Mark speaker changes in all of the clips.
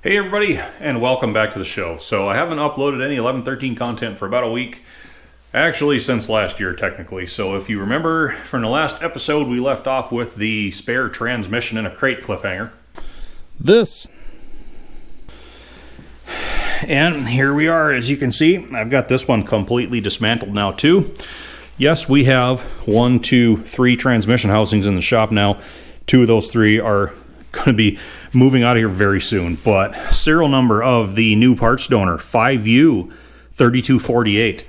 Speaker 1: Hey everybody, and welcome back to the show. So I haven't uploaded any 11.13 content for about a week. Actually, since last year, technically. So if you remember from the last episode, we left off with the spare transmission in a crate cliffhanger. And here we are, as you can see. I've got this one completely dismantled now too. Yes, we have 1, 2, 3 transmission housings in the shop now. 2 of those 3 are going to be moving out of here very soon. But serial number of the new parts donor, 5U3248.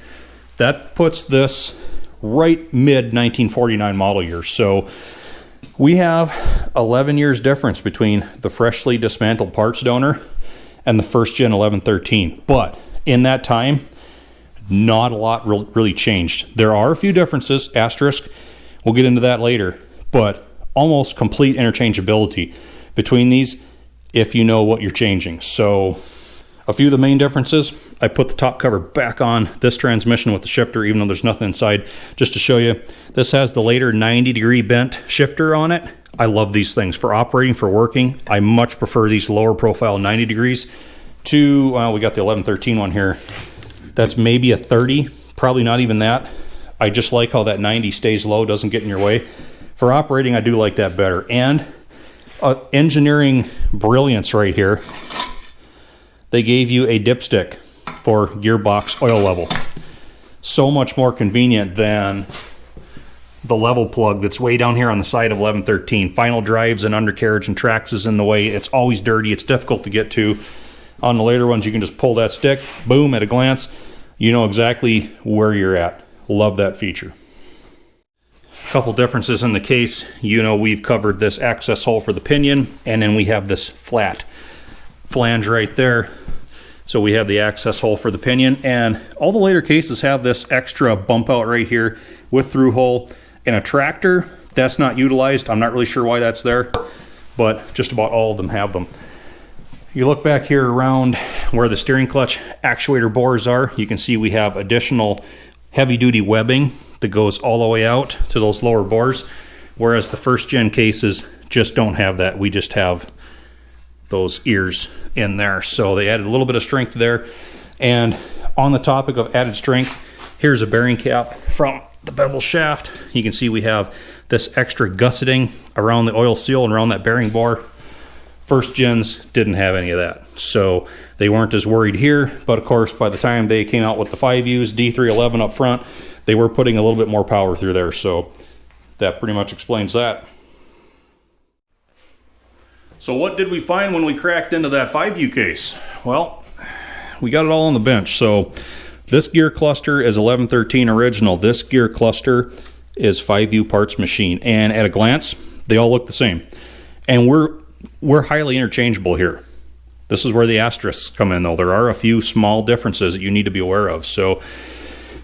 Speaker 1: That puts this right mid 1949 model year. So we have 11 years difference between the freshly dismantled parts donor and the first gen 1113. But in that time, not a lot really changed. There are a few differences, asterisk. We'll get into that later. But almost complete interchangeability between these if you know what you're changing. So a few of the main differences, I put the top cover back on this transmission with the shifter, even though there's nothing inside, just to show you. This has the later 90-degree bent shifter on it. I love these things. For operating, for working, I much prefer these lower profile 90 degrees to, well, we got the 1113 one here. That's maybe a 30, probably not even that. I just like how that 90 stays low, doesn't get in your way. For operating, I do like that better. And engineering brilliance right here. They gave you a dipstick for gearbox oil level. So much more convenient than the level plug that's way down here on the side of 1113. Final drives and undercarriage and tracks is in the way. It's always dirty. It's difficult to get to. On the later ones, you can just pull that stick, boom, at a glance. You know exactly where you're at. Love that feature. Couple differences in the case. You know, we've covered this access hole for the pinion, and then we have this flat flange right there. So we have the access hole for the pinion, and all the later cases have this extra bump out right here with through hole. In a tractor, that's not utilized. I'm not really sure why that's there, but just about all of them have them. You look back here around where the steering clutch actuator bores are, you can see we have additional heavy-duty webbing that goes all the way out to those lower bores, whereas the first gen cases just don't have that. We just have those ears in there. So they added a little bit of strength there. And on the topic of added strength, here's a bearing cap from the bevel shaft. You can see we have this extra gusseting around the oil seal and around that bearing bore. First gens didn't have any of that, so they weren't as worried here. But of course, by the time they came out with the 5Us, D311 up front, they were putting a little bit more power through there. So that pretty much explains that. So what did we find when we cracked into that 5U case? Well, we got it all on the bench. So this gear cluster is 1113 original. This gear cluster is 5U parts machine. And at a glance, they all look the same. And we're highly interchangeable here. This is where the asterisks come in, though. There are a few small differences that you need to be aware of. So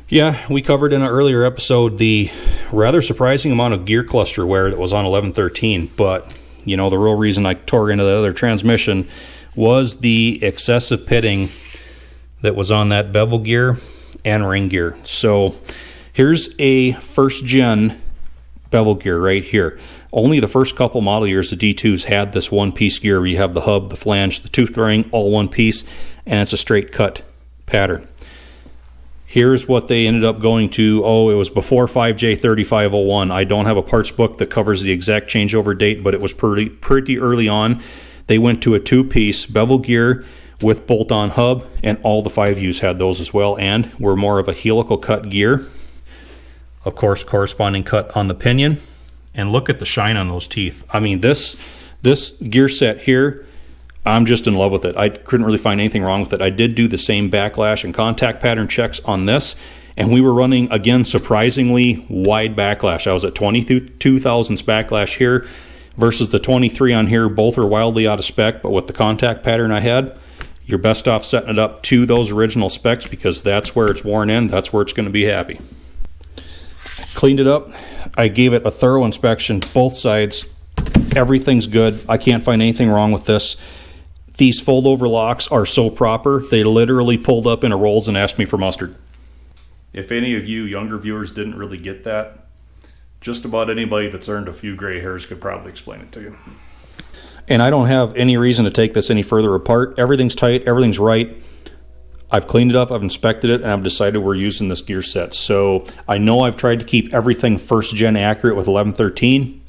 Speaker 1: yeah, we covered in an earlier episode the rather surprising amount of gear cluster wear that was on 1113, but you know, the real reason I tore into the other transmission was the excessive pitting that was on that bevel gear and ring gear. So here's a first gen bevel gear right here. Only the first couple model years the D2s had this one-piece gear where you have the hub, the flange, the tooth ring, all one piece, and it's a straight cut pattern. Here's what they ended up going to. Oh, it was before 5J3501. I don't have a parts book that covers the exact changeover date, but it was pretty early on. They went to a 2-piece bevel gear with bolt-on hub, and all the 5Us had those as well, and were more of a helical cut gear. Of course, corresponding cut on the pinion. And look at the shine on those teeth. I mean, this gear set here, I'm just in love with it. I couldn't really find anything wrong with it. I did do the same backlash and contact pattern checks on this, and we were running, again, surprisingly wide backlash. I was at 22 thousandths backlash here versus the 23 on here. Both are wildly out of spec, but with the contact pattern I had, you're best off setting it up to those original specs because that's where it's worn in. That's where it's going to be happy. Cleaned it up. I gave it a thorough inspection, both sides. Everything's good. I can't find anything wrong with this. These fold-over locks are so proper, they literally pulled up in a rolls and asked me for mustard. If any of you younger viewers didn't really get that, just about anybody that's earned a few gray hairs could probably explain it to you. And I don't have any reason to take this any further apart. Everything's tight, everything's right. I've cleaned it up, I've inspected it, and I've decided we're using this gear set. So I know I've tried to keep everything first gen accurate with 1113.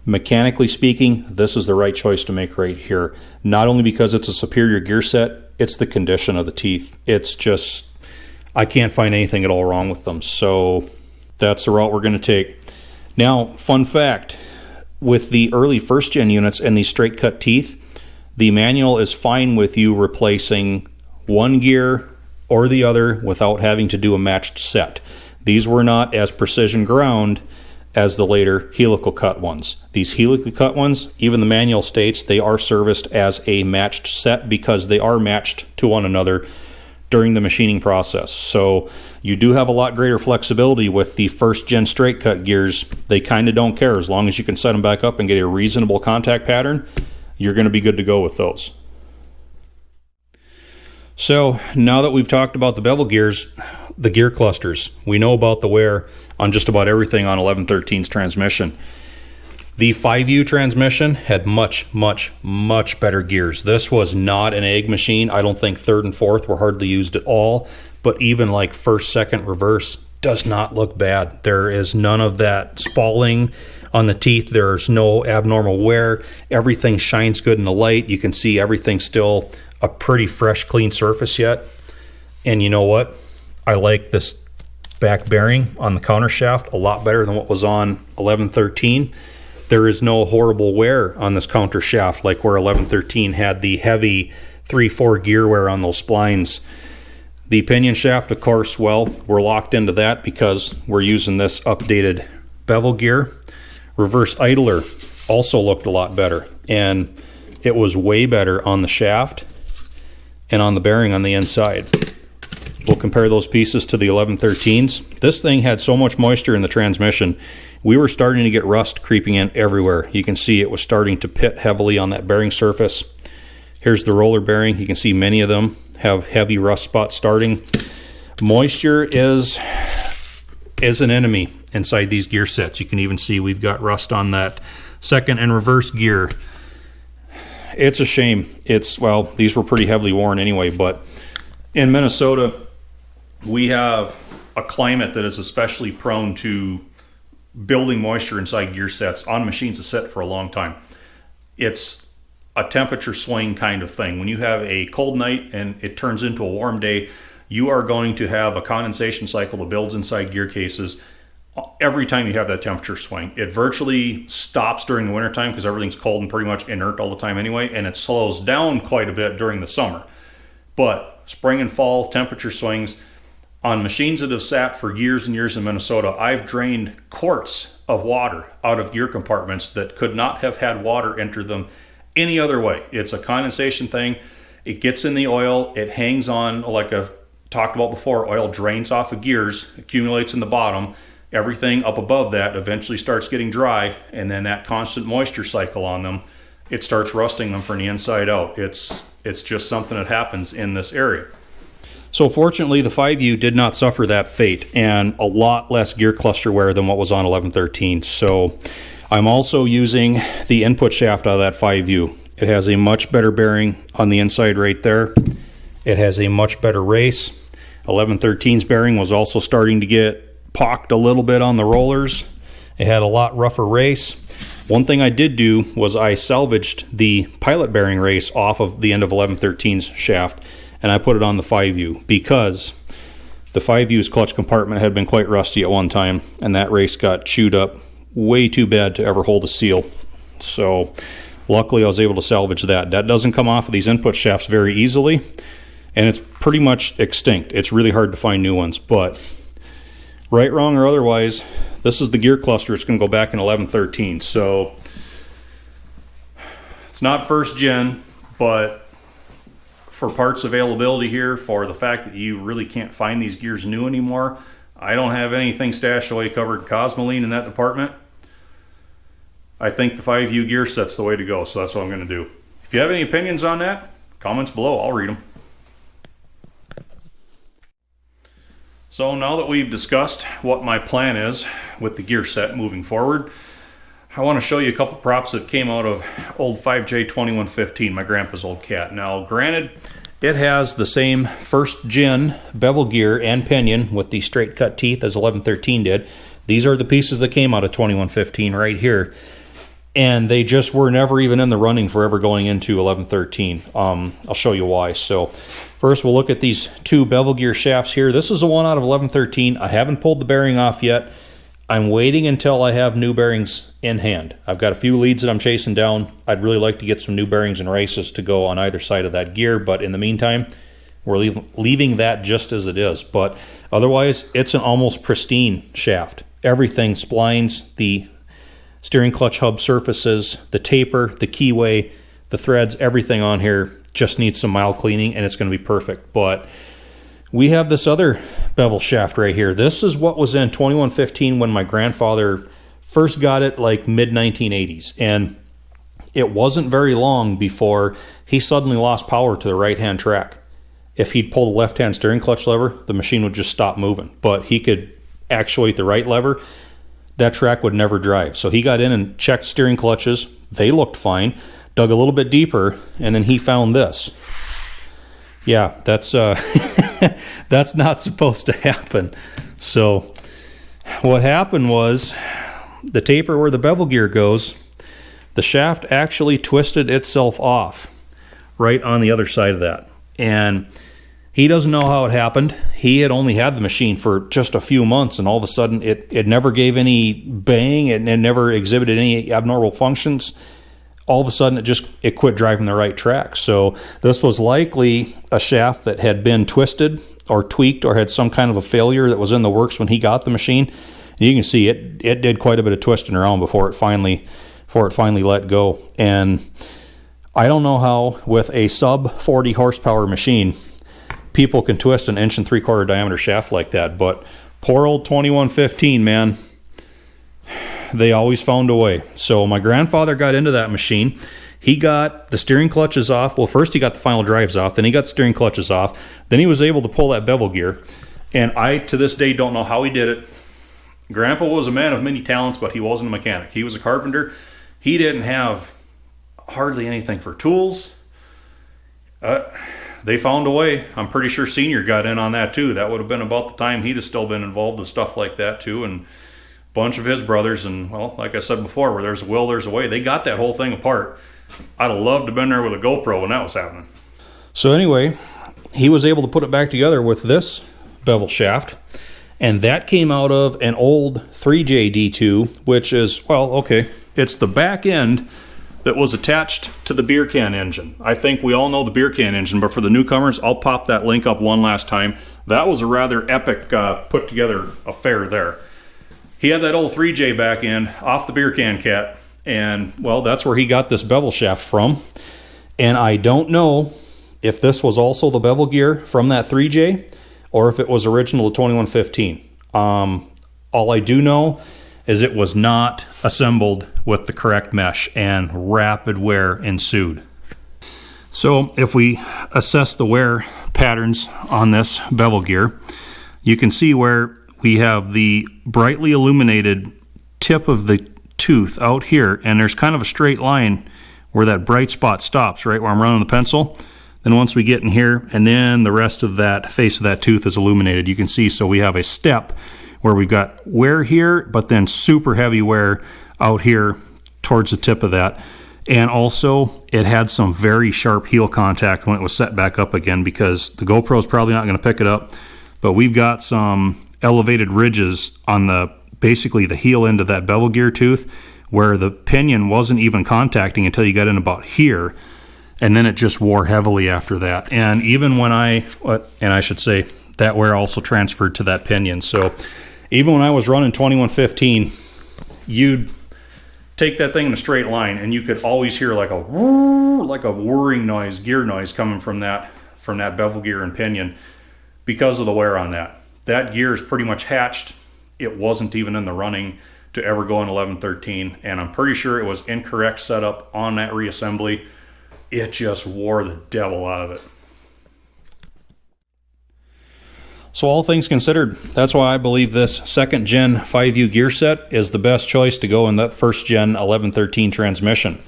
Speaker 1: Mechanically speaking, this is the right choice to make right here. Not only because it's a superior gear set, it's the condition of the teeth. It's just, I can't find anything at all wrong with them. So that's the route we're going to take. Now, fun fact, with the early first gen units and these straight cut teeth, the manual is fine with you replacing one gear or the other without having to do a matched set. These were not as precision ground as the later helical cut ones. These helical cut ones, even the manual states they are serviced as a matched set because they are matched to one another during the machining process. So you do have a lot greater flexibility with the first gen straight cut gears. They kind of don't care. As long as you can set them back up and get a reasonable contact pattern, you're going to be good to go with those. So now that we've talked about the bevel gears, the gear clusters, we know about the wear on just about everything on 1113's transmission. The 5U transmission had much better gears. This was not an egg machine. I don't think third and fourth were hardly used at all, but even like first, second, reverse does not look bad. There is none of that spalling on the teeth. There's no abnormal wear. Everything shines good in the light. You can see everything's still a pretty fresh, clean surface yet. And you know what? I like this back bearing on the counter shaft a lot better than what was on 1113. There is no horrible wear on this counter shaft like where 1113 had the heavy 3/4 gear wear on those splines. The pinion shaft, of course, well, we're locked into that because we're using this updated bevel gear. Reverse idler also looked a lot better, and it was way better on the shaft and on the bearing on the inside. We'll compare those pieces to the 1113s. This thing had so much moisture in the transmission, we were starting to get rust creeping in everywhere. You can see it was starting to pit heavily on that bearing surface. Here's the roller bearing. You can see many of them have heavy rust spots starting. Moisture is an enemy inside these gear sets. You can even see we've got rust on that second and reverse gear. It's a shame. Well, these were pretty heavily worn anyway, but in Minnesota, we have a climate that is especially prone to building moisture inside gear sets on machines that sit for a long time. It's a temperature swing kind of thing. When you have a cold night and it turns into a warm day, you are going to have a condensation cycle that builds inside gear cases every time you have that temperature swing. It virtually stops during the wintertime because everything's cold and pretty much inert all the time anyway, and it slows down quite a bit during the summer. But spring and fall temperature swings on machines that have sat for years and years in Minnesota, I've drained quarts of water out of gear compartments that could not have had water enter them any other way. It's a condensation thing. It gets in the oil. It hangs on, like I've talked about before. Oil drains off of gears, accumulates in the bottom. Everything up above that eventually starts getting dry, and then that constant moisture cycle on them, it starts rusting them from the inside out. It's just something that happens in this area. So fortunately, the 5U did not suffer that fate, and a lot less gear cluster wear than what was on 1113. So I'm also using the input shaft out of that 5U. It has a much better bearing on the inside right there. It has a much better race. 1113's bearing was also starting to get pocked a little bit on the rollers. It had a lot rougher race. One thing I did do was I salvaged the pilot bearing race off of the end of 1113's shaft, and I put it on the 5U because the 5U's clutch compartment had been quite rusty at one time, and that race got chewed up way too bad to ever hold a seal. So luckily I was able to salvage that. That doesn't come off of these input shafts very easily, and it's pretty much extinct. It's really hard to find new ones, but right, wrong, or otherwise, this is the gear cluster. It's going to go back in 1113. So it's not first gen, but for parts availability here, for the fact that you really can't find these gears new anymore, I don't have anything stashed away covered in Cosmoline in that department. I think the 5U gear set's the way to go, so that's what I'm going to do. If you have any opinions on that, comments below, I'll read them. So now that we've discussed what my plan is with the gear set moving forward, I want to show you a couple props that came out of old 5J2115, my grandpa's old cat. Now, granted, it has the same first gen bevel gear and pinion with the straight cut teeth as 1113 did. These are the pieces that came out of 2115 right here. And they just were never even in the running for ever going into 1113. I'll show you why. So first we'll look at these two bevel gear shafts here. This is the one out of 1113. I haven't pulled the bearing off yet. I'm waiting until I have new bearings in hand. I've got a few leads that I'm chasing down. I'd really like to get some new bearings and races to go on either side of that gear, but in the meantime, we're leaving that just as it is. But otherwise, it's an almost pristine shaft. Everything, splines, the steering clutch hub surfaces, the taper, the keyway, the threads, everything on here just needs some mild cleaning and it's going to be perfect. But we have this other bevel shaft right here. This is what was in 2115 when my grandfather first got it, like mid-1980s. And it wasn't very long before he suddenly lost power to the right-hand track. If he'd pull the left-hand steering clutch lever, the machine would just stop moving. But he could actuate the right lever, that track would never drive. So he got in and checked steering clutches. They looked fine. Dug a little bit deeper, and then he found this. Yeah, that's that's not supposed to happen. So what happened was the taper where the bevel gear goes, the shaft actually twisted itself off right on the other side of that. And he doesn't know how it happened. He had only had the machine for just a few months, and all of a sudden it never gave any bang. It never exhibited any abnormal functions. All of a sudden it quit driving the right track. So this was likely a shaft that had been twisted or tweaked or had some kind of a failure that was in the works when he got the machine. And you can see it did quite a bit of twisting around before it finally let go. And I don't know how with a sub 40 horsepower machine people can twist an 1 3/4 inch diameter shaft like that. But poor old 2115, man. They always found a way. So my grandfather got into that machine. He got the steering clutches off. Well, first he got the final drives off. Then he got the steering clutches off. Then he was able to pull that bevel gear. And I, to this day, don't know how he did it. Grandpa was a man of many talents, but he wasn't a mechanic. He was a carpenter. He didn't have hardly anything for tools. They found a way. I'm pretty sure Senior got in on that too. That would have been about the time he'd have still been involved with stuff like that too. And bunch of his brothers, and well, like I said before, where there's a will, there's a way. They got that whole thing apart. I'd have loved to have been there with a GoPro when that was happening. So anyway, he was able to put it back together with this bevel shaft, and that came out of an old 3JD2, which is, well, okay, it's the back end that was attached to the beer can engine. I think we all know the beer can engine, but for the newcomers, I'll pop that link up one last time. That was a rather epic put together affair there. He had that old 3J back end off the beer can cat, and well, that's where he got this bevel shaft from. And I don't know if this was also the bevel gear from that 3J or if it was original to 2115. All I do know is it was not assembled with the correct mesh, and rapid wear ensued. So if we assess the wear patterns on this bevel gear, you can see where we have the brightly illuminated tip of the tooth out here, and there's kind of a straight line where that bright spot stops, right where I'm running the pencil. Then once we get in here, and then the rest of that face of that tooth is illuminated, you can see. So we have a step where we've got wear here, but then super heavy wear out here towards the tip of that. And also it had some very sharp heel contact when it was set back up again, because the GoPro is probably not going to pick it up, but we've got some elevated ridges on the basically the heel end of that bevel gear tooth where the pinion wasn't even contacting until you got in about here, and then it just wore heavily after that. And even when I should say that wear also transferred to that pinion. So even when I was running 2115, you'd take that thing in a straight line and you could always hear like a whirring noise, gear noise coming from that bevel gear and pinion because of the wear on that. That gear is pretty much hatched. It wasn't even in the running to ever go in 1113, and I'm pretty sure it was incorrect setup on that reassembly. It just wore the devil out of it. So all things considered, that's why I believe this second gen 5U gear set is the best choice to go in that first gen 1113 transmission.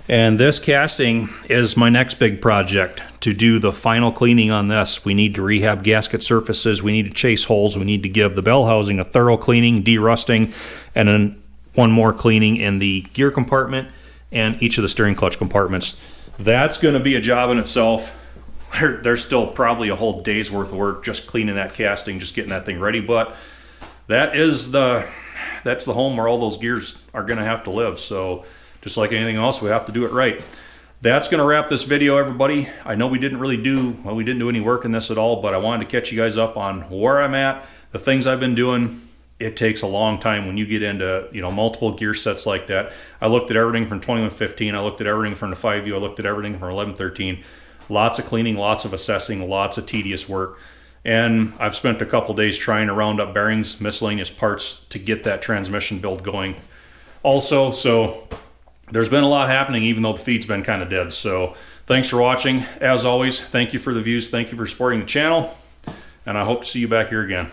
Speaker 1: And this casting is my next big project. To do the final cleaning on this, we need to rehab gasket surfaces, we need to chase holes, we need to give the bell housing a thorough cleaning, de-rusting, and then one more cleaning in the gear compartment and each of the steering clutch compartments. That's going to be a job in itself. There's still probably a whole day's worth of work just cleaning that casting, just getting that thing ready, but that's the home where all those gears are going to have to live. So just like anything else, we have to do it right. That's going to wrap this video, everybody. I know we didn't do any work in this at all, but I wanted to catch you guys up on where I'm at, the things I've been doing. It takes a long time when you get into, multiple gear sets like that. I looked at everything from 2115, I looked at everything from the 5U, I looked at everything from 1113. Lots of cleaning, lots of assessing, lots of tedious work. And I've spent a couple days trying to round up bearings, miscellaneous parts to get that transmission build going also. So there's been a lot happening, even though the feed's been kind of dead. So thanks for watching. As always, thank you for the views. Thank you for supporting the channel. And I hope to see you back here again.